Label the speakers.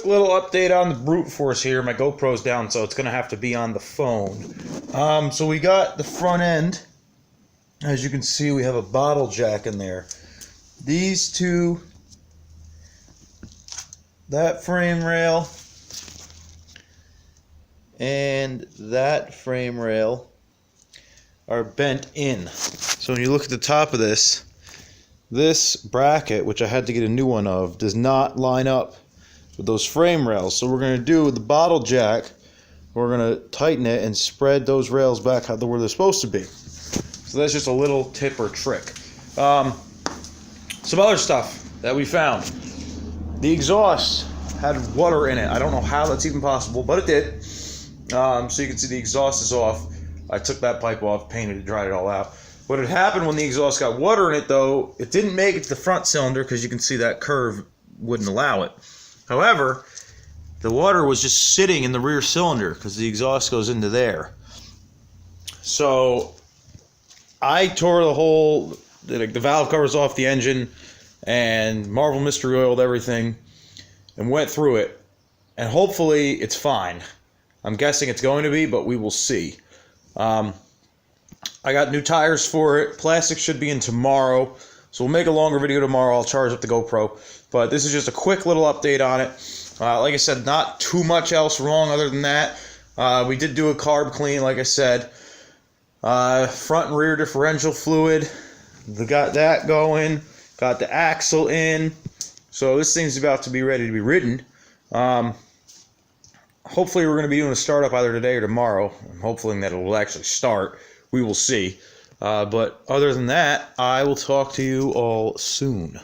Speaker 1: quick little update on the brute force here. My GoPro's down, so it's going to have to be on the phone. So we got the front end. As you can see, we have a bottle jack in there. These two, that frame rail and that frame rail, are bent in. So when you look at the top of this bracket, which I had to get a new one of, does not line up with those frame rails. So we're going to do with the bottle jack, we're going to tighten it and spread those rails back where they're supposed to be. So that's just a little tip or trick. Some other stuff that we found. The exhaust had water in it. I don't know how that's even possible, but it did. So you can see the exhaust is off. I took that pipe off, painted it, dried it all out. What had happened when the exhaust got water in it, though, it didn't make it to the front cylinder because you can see that curve wouldn't allow it. However, the water was just sitting in the rear cylinder because the exhaust goes into there. So I tore the valve covers off the engine and Marvel Mystery Oiled everything and went through it. And hopefully it's fine. I'm guessing it's going to be, but we will see. I got new tires for it. Plastic should be in tomorrow. So we'll make a longer video tomorrow. I'll charge up the GoPro. But this is just a quick little update on it. Like I said, not too much else wrong other than that. We did do a carb clean, like I said. Front and rear differential fluid. We got that going. Got the axle in. So this thing's about to be ready to be ridden. Hopefully we're going to be doing a startup either today or tomorrow. I'm hoping that it will actually start. We will see. But other than that, I will talk to you all soon.